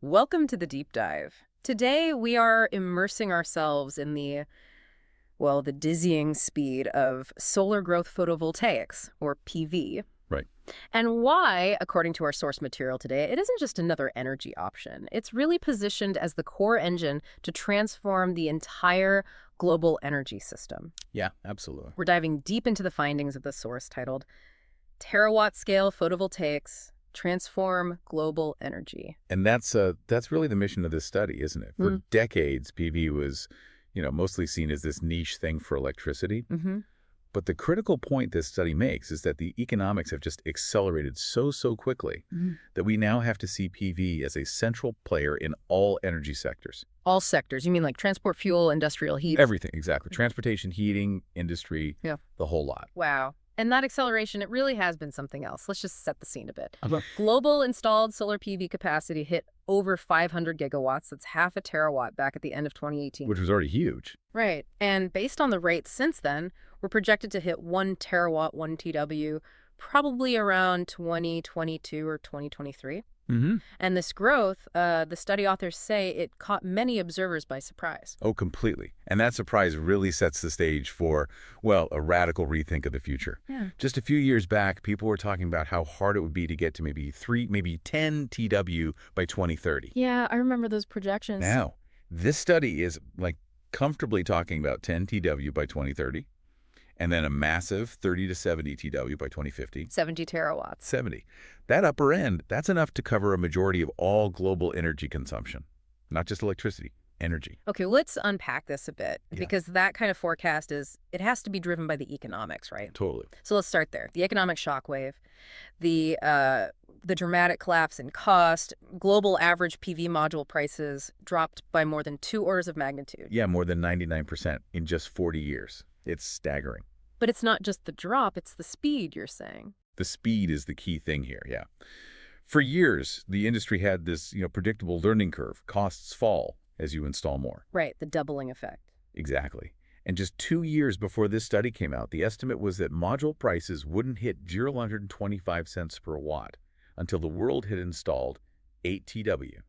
Welcome to the deep dive. Today we are immersing ourselves in the dizzying speed of solar growth photovoltaics, or PV, Right. and why, according to our source material today, it isn't just another energy option. It's really positioned as the core engine to transform the entire global energy system. Yeah, absolutely. We're diving deep into the findings of the source titled Terawatt-scale photovoltaics transform global energy. And that's really the mission of this study, isn't it? For decades, PV was, mostly seen as this niche thing for electricity. Mm-hmm. But the critical point this study makes is that the economics have just accelerated so quickly that we now have to see PV as a central player in all energy sectors. All sectors. You mean like transport, fuel, industrial heat? Everything, exactly. Transportation, heating, industry, Yeah. the whole lot. Wow. And that acceleration, it really has been something else. Let's just set the scene a bit. Okay. Global installed solar PV capacity hit over 500 gigawatts. That's half a terawatt back at the end of 2018. Which was already huge. Right. And based on the rates since then, we're projected to hit 1 terawatt, 1 TW, probably around 2022 or 2023. Mm-hmm. And this growth, the study authors say, it caught many observers by surprise. Oh, completely. And that surprise really sets the stage for, a radical rethink of the future. Yeah. Just a few years back, people were talking about how hard it would be to get to maybe 10 TW by 2030. Yeah, I remember those projections. Now, this study is comfortably talking about 10 TW by 2030, and then a massive 30 to 70 TW by 2050. 70 terawatts. 70. That upper end, that's enough to cover a majority of all global energy consumption. Not just electricity, energy. Okay, let's unpack this a bit, Yeah. because that kind of forecast it has to be driven by the economics, right? Totally. So let's start there. The economic shockwave, the dramatic collapse in cost, global average PV module prices dropped by more than 2 orders of magnitude. Yeah, more than 99% in just 40 years. It's staggering. But it's not just the drop, it's the speed, you're saying. The speed is the key thing here, yeah. For years, the industry had this, predictable learning curve. Costs fall as you install more. Right, the doubling effect. Exactly. And just 2 years before this study came out, the estimate was that module prices wouldn't hit 0.125 cents per watt until the world had installed 8 TW.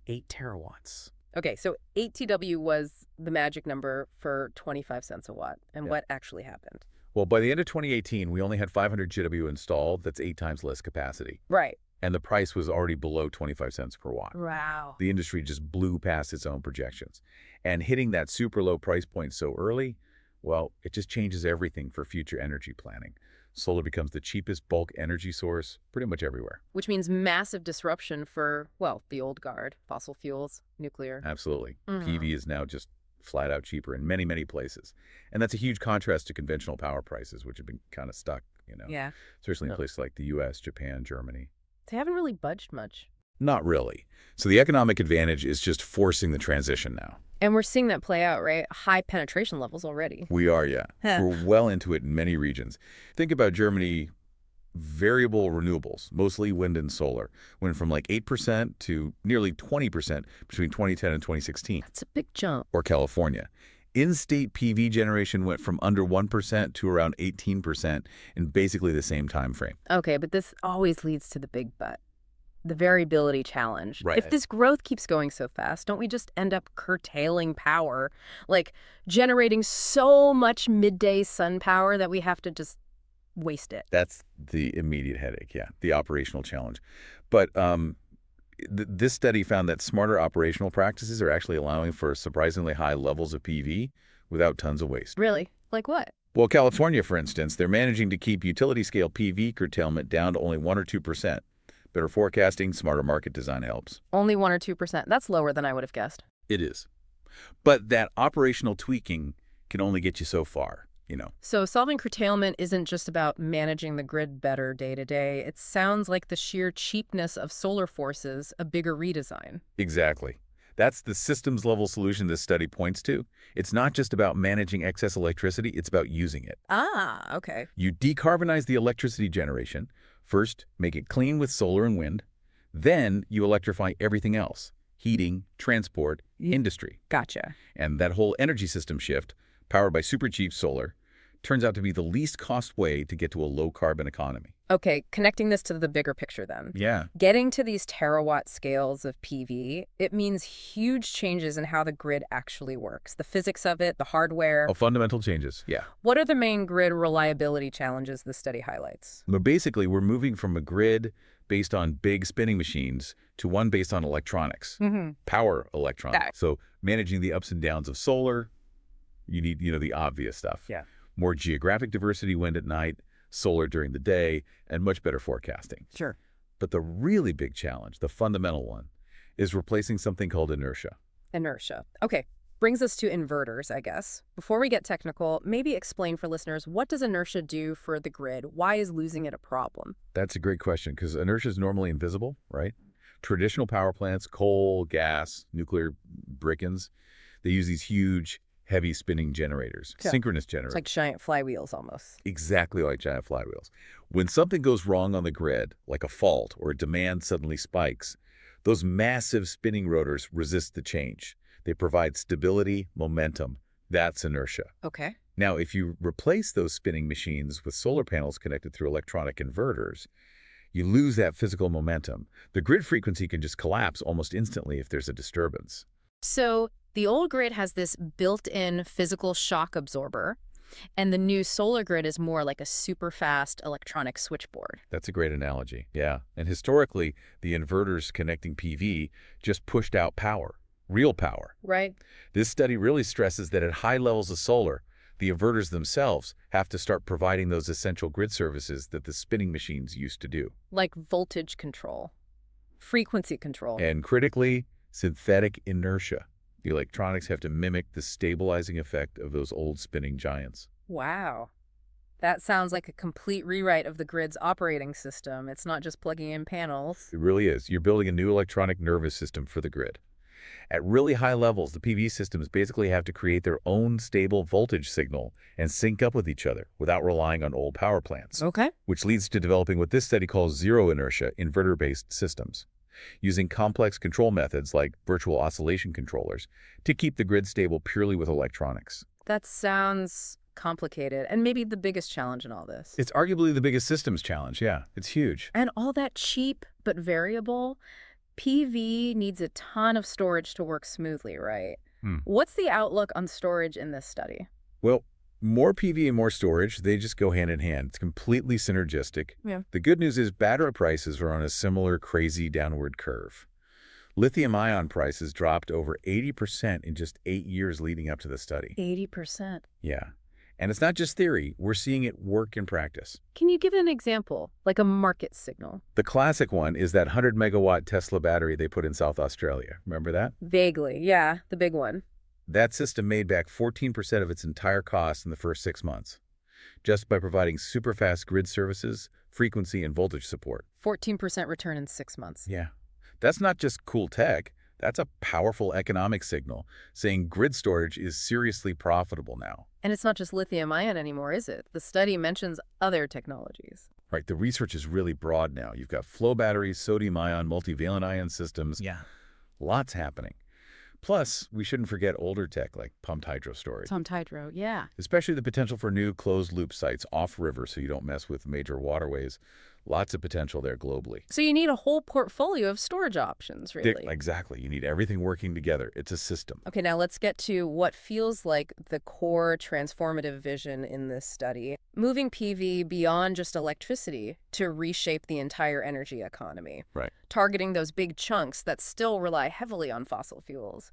8 terawatts. Okay, so 8 TW was the magic number for 25 cents a watt. And what actually happened? Well, by the end of 2018, we only had 500 GW installed. That's 8 times less capacity. Right. And the price was already below 25 cents per watt. Wow. The industry just blew past its own projections. And hitting that super low price point so early, it just changes everything for future energy planning. Solar becomes the cheapest bulk energy source pretty much everywhere. Which means massive disruption for, the old guard, fossil fuels, nuclear. Absolutely. PV is now just flat out cheaper in many, many places. And that's a huge contrast to conventional power prices, which have been kind of stuck, Yeah. especially in places like the US, Japan, Germany. They haven't really budged much. Not really. So the economic advantage is just forcing the transition now. And we're seeing that play out, right? High penetration levels already. We are, yeah. We're well into it in many regions. Think about Germany. Variable renewables, mostly wind and solar, went from 8% to nearly 20% between 2010 and 2016. That's a big jump. Or California. In-state PV generation went from under 1% to around 18% in basically the same time frame. Okay, but this always leads to the big but. The variability challenge. Right. If this growth keeps going so fast, don't we just end up curtailing power? Generating so much midday sun power that we have to just waste it. That's the immediate headache, yeah, the operational challenge. But this study found that smarter operational practices are actually allowing for surprisingly high levels of PV without tons of waste. Really? Like what? Well, California, for instance, they're managing to keep utility-scale PV curtailment down to only 1 or 2%. Better forecasting, smarter market design helps. Only 1 or 2%. That's lower than I would have guessed. It is. But that operational tweaking can only get you so far. So solving curtailment isn't just about managing the grid better day to day. It sounds like the sheer cheapness of solar forces a bigger redesign. Exactly. That's the systems level solution this study points to. It's not just about managing excess electricity, it's about using it. Ah, okay. You decarbonize the electricity generation. First, make it clean with solar and wind. Then you electrify everything else: heating, transport, industry. Gotcha. And that whole energy system shift, powered by super cheap solar, turns out to be the least cost way to get to a low-carbon economy. Okay, connecting this to the bigger picture then. Yeah. Getting to these terawatt scales of PV, it means huge changes in how the grid actually works. The physics of it, the hardware. Oh, fundamental changes. Yeah. What are the main grid reliability challenges the study highlights? But basically, we're moving from a grid based on big spinning machines to one based on electronics, Mm-hmm. power electronics. That. So managing the ups and downs of solar, you need, the obvious stuff. Yeah. More geographic diversity wind at night, solar during the day, and much better forecasting. Sure. But the really big challenge, the fundamental one, is replacing something called inertia. Inertia. Okay, brings us to inverters, I guess. Before we get technical, maybe explain for listeners, what does inertia do for the grid? Why is losing it a problem? That's a great question because inertia is normally invisible, right? Traditional power plants, coal, gas, nuclear brickens, they use these huge, heavy spinning generators, Yeah. synchronous It's generators. like giant flywheels almost. Exactly like giant flywheels. When something goes wrong on the grid, like a fault or demand suddenly spikes, those massive spinning rotors resist the change. They provide stability, momentum. That's inertia. Okay. Now, if you replace those spinning machines with solar panels connected through electronic inverters, you lose that physical momentum. The grid frequency can just collapse almost instantly if there's a disturbance. So the old grid has this built-in physical shock absorber, and the new solar grid is more like a super fast electronic switchboard. That's a great analogy. Yeah. And historically, the inverters connecting PV just pushed out power, real power. Right. This study really stresses that at high levels of solar, the inverters themselves have to start providing those essential grid services that the spinning machines used to do. Like voltage control, frequency control. And critically, synthetic inertia. The electronics have to mimic the stabilizing effect of those old spinning giants. Wow. That sounds like a complete rewrite of the grid's operating system. It's not just plugging in panels. It really is. You're building a new electronic nervous system for the grid. At really high levels, the PV systems basically have to create their own stable voltage signal and sync up with each other without relying on old power plants, Okay. which leads to developing what this study calls zero-inertia inverter-based systems, using complex control methods like virtual oscillation controllers to keep the grid stable purely with electronics. That sounds complicated and maybe the biggest challenge in all this. It's arguably the biggest systems challenge, yeah. It's huge. And all that cheap but variable, PV needs a ton of storage to work smoothly, right? What's the outlook on storage in this study? Well, more PV and more storage, they just go hand in hand. It's completely synergistic. Yeah. The good news is battery prices are on a similar crazy downward curve. Lithium-ion prices dropped over 80% in just 8 years leading up to the study. 80%. Yeah. And it's not just theory. We're seeing it work in practice. Can you give an example, like a market signal? The classic one is that 100-megawatt Tesla battery they put in South Australia. Remember that? Vaguely, yeah, the big one. That system made back 14% of its entire cost in the first 6 months, just by providing super-fast grid services, frequency, and voltage support. 14% return in 6 months. Yeah. That's not just cool tech. That's a powerful economic signal saying grid storage is seriously profitable now. And it's not just lithium-ion anymore, is it? The study mentions other technologies. Right, the research is really broad now. You've got flow batteries, sodium-ion, multivalent ion systems. Yeah. Lots happening. Plus, we shouldn't forget older tech like pumped hydro storage, Pumped hydro, yeah. especially the potential for new closed-loop sites off-river so you don't mess with major waterways. Lots of potential there globally. So you need a whole portfolio of storage options, really. Exactly. You need everything working together. It's a system. Okay, now let's get to what feels like the core transformative vision in this study. Moving PV beyond just electricity to reshape the entire energy economy. Right. Targeting those big chunks that still rely heavily on fossil fuels.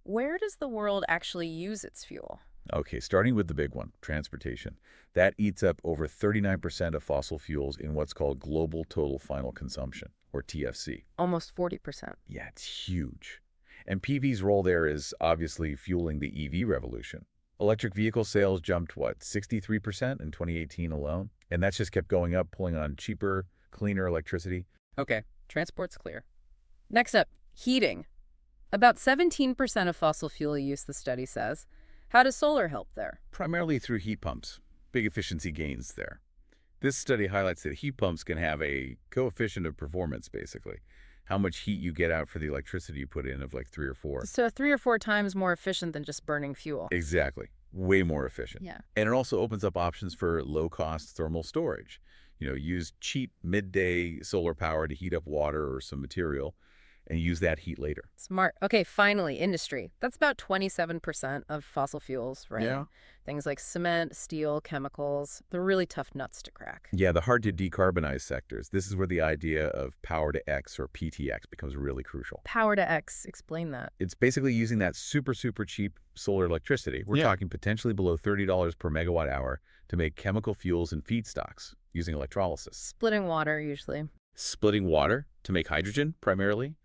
Where does the world actually use its fuel? Okay, starting with the big one, transportation. That eats up over 39% of fossil fuels in what's called global total final consumption, or TFC. Almost 40%. Yeah, it's huge. And PV's role there is obviously fueling the EV revolution. Electric vehicle sales jumped, 63% in 2018 alone? And that's just kept going up, pulling on cheaper, cleaner electricity. Okay, transport's clear. Next up, heating. About 17% of fossil fuel use, the study says. How does solar help there? Primarily through heat pumps. Big efficiency gains there. This study highlights that heat pumps can have a coefficient of performance, basically. How much heat you get out for the electricity you put in of 3 or 4. So 3 or 4 times more efficient than just burning fuel. Exactly. Way more efficient. Yeah. And it also opens up options for low-cost thermal storage. use cheap midday solar power to heat up water or some material and use that heat later. Smart. Okay, finally, industry. That's about 27% of fossil fuels, right? Yeah. Things like cement, steel, chemicals, they're really tough nuts to crack. Yeah, the hard to decarbonize sectors. This is where the idea of power to X or PTX becomes really crucial. Power to X, explain that. It's basically using that super, super cheap solar electricity. We're talking potentially below $30 per megawatt hour to make chemical fuels and feedstocks using electrolysis. Splitting water, usually. Splitting water to make hydrogen, primarily,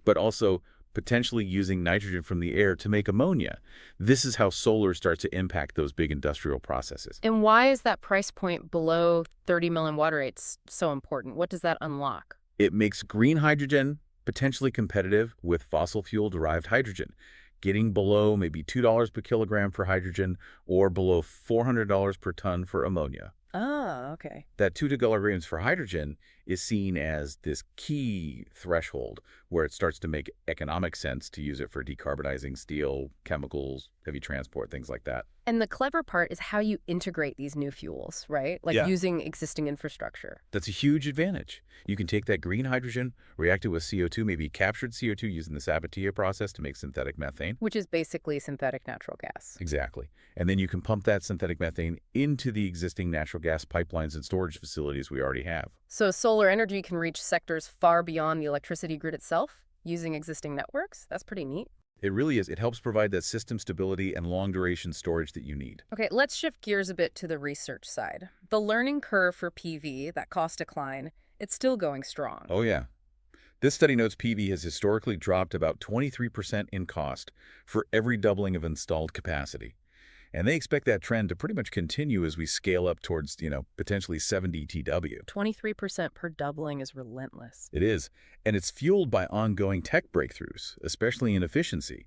but also potentially using nitrogen from the air to make ammonia. This is how solar starts to impact those big industrial processes. And why is that price point below 30 million watt rates so important? What does that unlock? It makes green hydrogen potentially competitive with fossil fuel-derived hydrogen, getting below maybe $2 per kilogram for hydrogen or below $400 per ton for ammonia. Ah, okay. That $2 for hydrogen is seen as this key threshold where it starts to make economic sense to use it for decarbonizing steel, chemicals, heavy transport, things like that. And the clever part is how you integrate these new fuels, right? Like Yeah. using existing infrastructure. That's a huge advantage. You can take that green hydrogen, react it with CO2, maybe captured CO2 using the Sabatier process to make synthetic methane. Which is basically synthetic natural gas. Exactly. And then you can pump that synthetic methane into the existing natural gas pipelines and storage facilities we already have. So solar energy can reach sectors far beyond the electricity grid itself using existing networks? That's pretty neat. It really is. It helps provide that system stability and long-duration storage that you need. Okay, let's shift gears a bit to the research side. The learning curve for PV, that cost decline, it's still going strong. Oh, yeah. This study notes PV has historically dropped about 23% in cost for every doubling of installed capacity. And they expect that trend to pretty much continue as we scale up towards, potentially 70 TW. 23% per doubling is relentless. It is. And it's fueled by ongoing tech breakthroughs, especially in efficiency.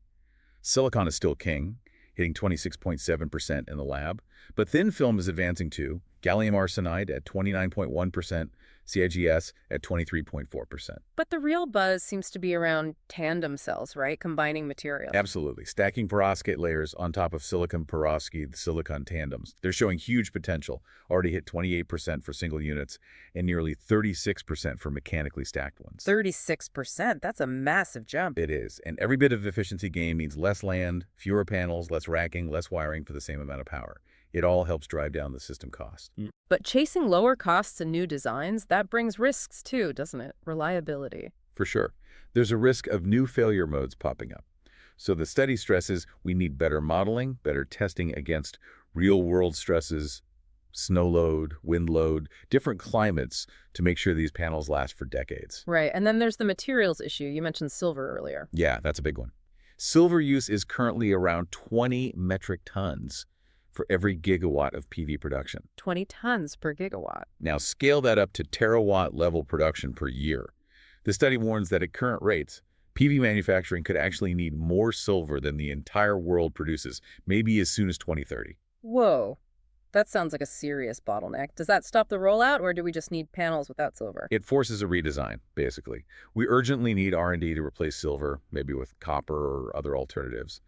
Silicon is still king, hitting 26.7% in the lab. But thin film is advancing too. Gallium arsenide at 29.1%, CIGS at 23.4%. But the real buzz seems to be around tandem cells, right? Combining materials. Absolutely. Stacking perovskite layers on top of silicon perovskite, the silicon tandems. They're showing huge potential. Already hit 28% for single units and nearly 36% for mechanically stacked ones. 36%? That's a massive jump. It is. And every bit of efficiency gain means less land, fewer panels, less racking, less wiring for the same amount of power. It all helps drive down the system cost. But chasing lower costs and new designs, that brings risks too, doesn't it? Reliability. For sure. There's a risk of new failure modes popping up. So the study stresses we need better modeling, better testing against real-world stresses, snow load, wind load, different climates to make sure these panels last for decades. Right, and then there's the materials issue. You mentioned silver earlier. Yeah, that's a big one. Silver use is currently around 20 metric tons for every gigawatt of PV production. 20 tons per gigawatt. Now scale that up to terawatt level production per year. The study warns that at current rates, PV manufacturing could actually need more silver than the entire world produces, maybe as soon as 2030. Whoa, that sounds like a serious bottleneck. Does that stop the rollout, or do we just need panels without silver? It forces a redesign, basically. We urgently need R&D to replace silver, maybe with copper or other alternatives.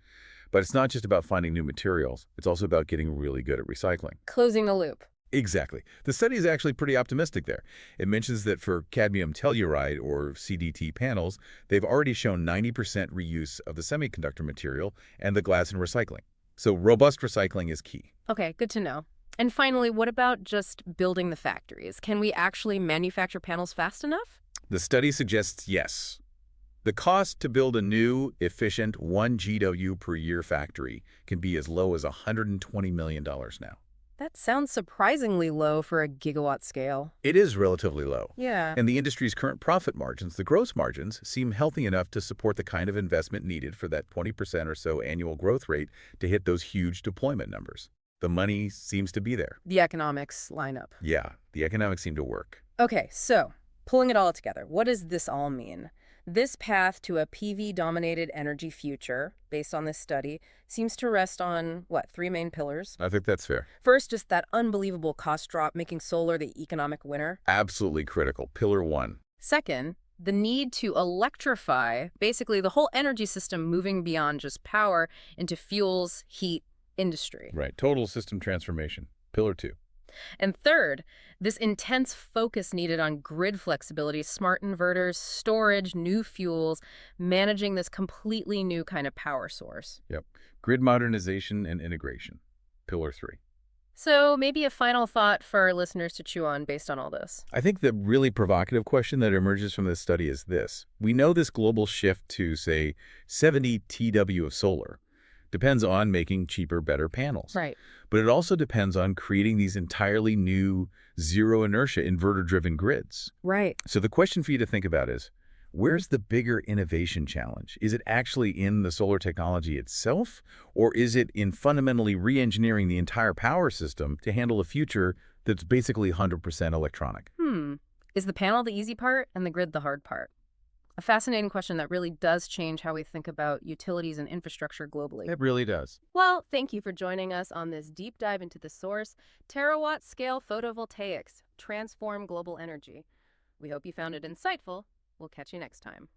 But it's not just about finding new materials. It's also about getting really good at recycling. Closing the loop. Exactly. The study is actually pretty optimistic there. It mentions that for cadmium telluride, or CDT panels, they've already shown 90% reuse of the semiconductor material and the glass in recycling. So robust recycling is key. Okay, good to know. And finally, what about just building the factories? Can we actually manufacture panels fast enough? The study suggests yes. The cost to build a new, efficient 1 GW per year factory can be as low as $120 million now. That sounds surprisingly low for a gigawatt scale. It is relatively low. Yeah. And the industry's current profit margins, the gross margins, seem healthy enough to support the kind of investment needed for that 20% or so annual growth rate to hit those huge deployment numbers. The money seems to be there. The economics line up. Yeah, the economics seem to work. Okay, so pulling it all together, what does this all mean? This path to a PV-dominated energy future, based on this study, seems to rest on, what, 3 main pillars? I think that's fair. First, just that unbelievable cost drop, making solar the economic winner. Absolutely critical. Pillar 1. Second, the need to electrify, basically the whole energy system moving beyond just power into fuels, heat, industry. Right. Total system transformation. Pillar 2. And third, this intense focus needed on grid flexibility, smart inverters, storage, new fuels, managing this completely new kind of power source. Yep. Grid modernization and integration. Pillar 3. So maybe a final thought for our listeners to chew on based on all this. I think the really provocative question that emerges from this study is this. We know this global shift to, say, 70 TW of solar depends on making cheaper, better panels. Right. But it also depends on creating these entirely new zero-inertia inverter-driven grids. Right. So the question for you to think about is, where's the bigger innovation challenge? Is it actually in the solar technology itself, or is it in fundamentally re-engineering the entire power system to handle a future that's basically 100% electronic? Is the panel the easy part and the grid the hard part? A fascinating question that really does change how we think about utilities and infrastructure globally. It really does. Well, thank you for joining us on this deep dive into the source, Terawatt-scale photovoltaics, transform global energy. We hope you found it insightful. We'll catch you next time.